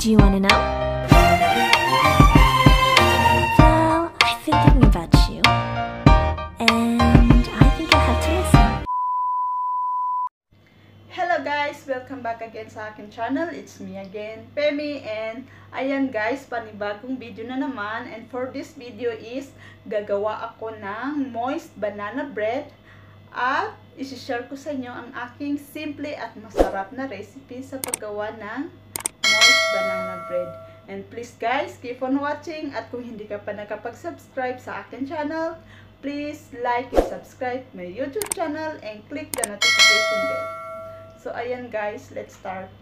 Do you want to know? Well, I've been thinking about you, and I think I'll have to listen. Hello guys! Welcome back again sa akin channel. It's me again, Pemi, and ayan guys, panibagong video na naman. And for this video is, gagawa ako ng moist banana bread at isi-share ko sa inyo ang aking simple at masarap na recipe sa paggawa ng moist banana bread. And please guys, keep on watching, at kung hindi ka pa nakapag-subscribe sa akin channel, please like and subscribe my YouTube channel and click the notification bell. So ayan guys, let's start.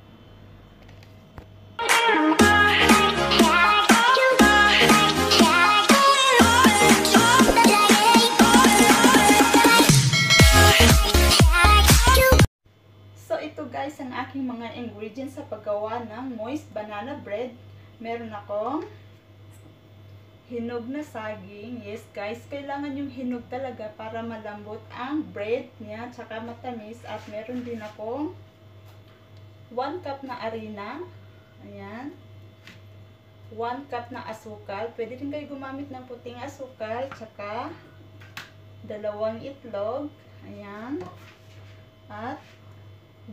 So ito guys ang aking mga ingredients sa paggawa ng moist banana bread. Meron akong hinog na saging. Yes guys, kailangan yung hinog talaga para malambot ang bread niya, tsaka matamis. At meron din akong 1 cup na harina. Ayan. 1 cup na asukal. Pwede din kayo gumamit ng puting asukal. Tsaka 2 itlog. Ayan. At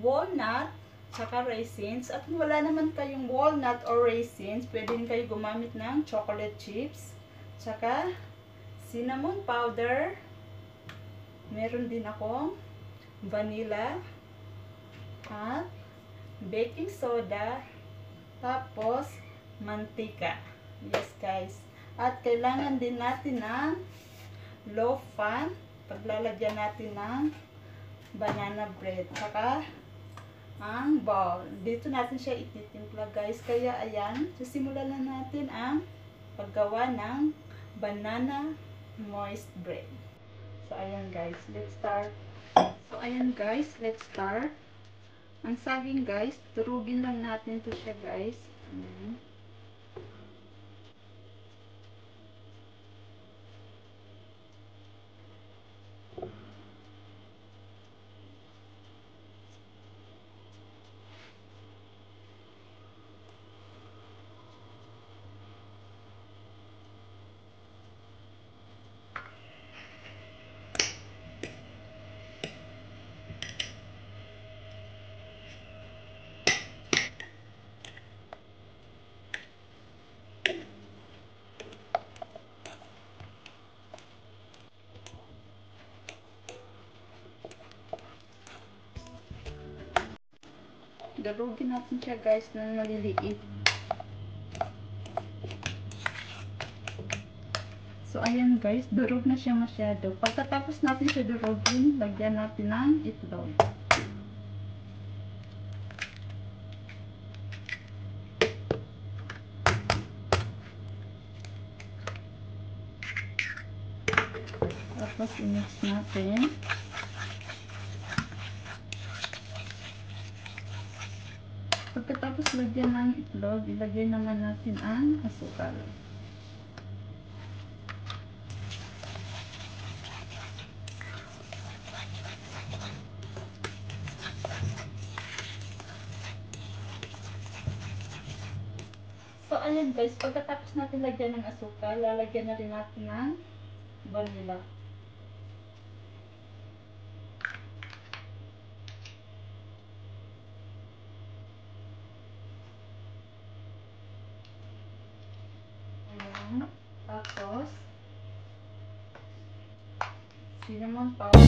walnut, tsaka raisins. At kung wala naman kayong walnut or raisins, pwede din kayo gumamit ng chocolate chips, tsaka cinnamon powder. Meron din akong vanilla at baking soda, tapos mantika. Yes guys. At kailangan din natin ng loaf pan paglalagyan natin ng banana bread, tsaka ang bowl. Dito natin siya ititimpla guys. Kaya ayan, sisimulan na natin ang paggawa ng banana moist bread. So ayan guys, let's start. So ayan guys, let's start. Ang saging guys, turugin lang natin to siya guys. Darugin natin siya guys na maliliit. So ayan guys, durog na siya masyado. Pagkatapos natin siya durugin, lagyan natin ng itlog. Tapos i-mix natin. Pagkatapos lagyan ng itlog, ilagay naman natin ang asukal. So ayan guys, pagkatapos natin lagyan ng asukal, lalagyan na rin natin ng vanilla. Tapos cinnamon powder.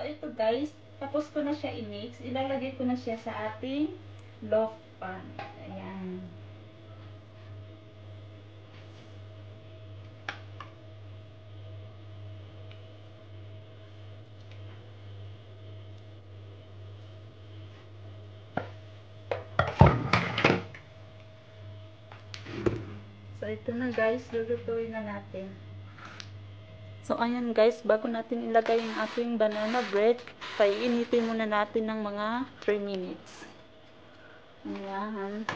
ito guys, tapos ko na siya i-mix. Ilalagay ko na siya sa ating loaf pan. Ayan. So, ito na guys, lulutuin na natin. So, ayan guys, bago natin ilagay yung ating banana bread, paiinitin muna natin ng mga 3 minutes. Ayan.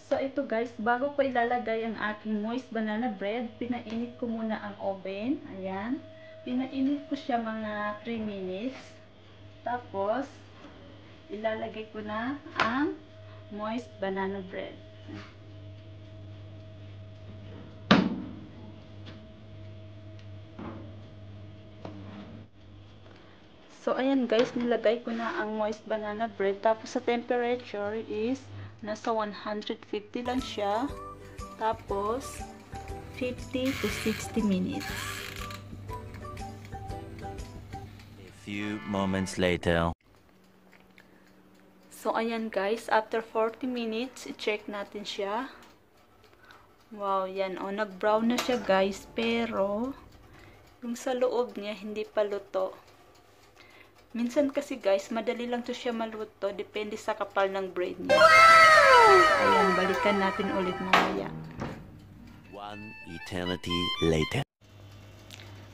So, ito guys, bago ko ilalagay ang aking moist banana bread, pinainit ko muna ang oven. Ayan. Pinainit ko siya mga 3 minutes. Tapos, ilalagay ko na ang moist banana bread. So, ayan guys, nilagay ko na ang moist banana bread. Tapos, sa temperature is nasa 150 lang siya. Tapos, 50 to 60 minutes. A few moments later. So, ayan guys, after 40 minutes, i-check natin siya. Wow, yan. O, nag-brown na siya guys. Pero, yung sa loob niya, hindi pa luto. Minsan kasi guys, madali lang to siya maluto. Depende sa kapal ng bread niya. So, ayan, balikan natin ulit mamaya. 1 eternity later.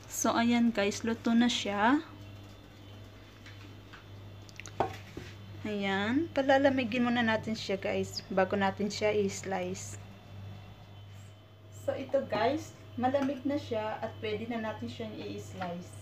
So, ayan guys, luto na siya. Ayan. Palalamigin muna natin siya guys, bago natin siya i-slice. So, ito guys, malamig na siya at pwede na natin siyang i-slice.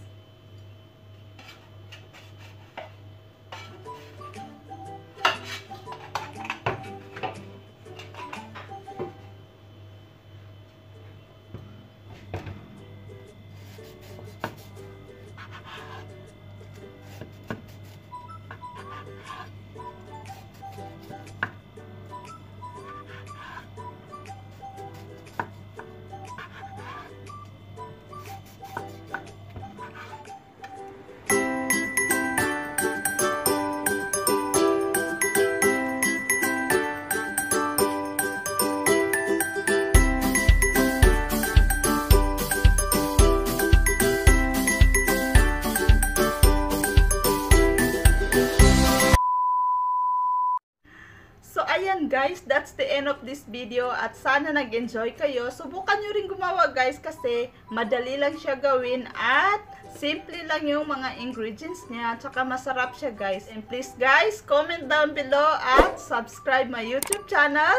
So, ayan guys, that's the end of this video at sana nag-enjoy kayo. Subukan nyo rin gumawa guys kasi madali lang siya gawin at simple lang yung mga ingredients niya at saka masarap siya guys. And please guys, comment down below at subscribe my YouTube channel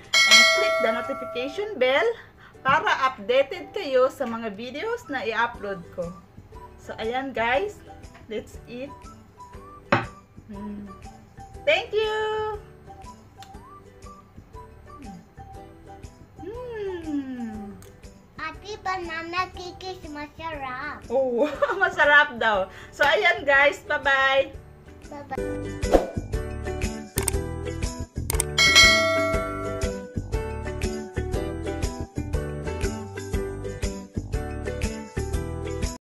and click the notification bell para updated kayo sa mga videos na i-upload ko. So, ayan guys, let's eat. Thank you! Ate, banana cake is masarap. Oh, masarap daw. So, ayan guys. Bye-bye. Bye-bye.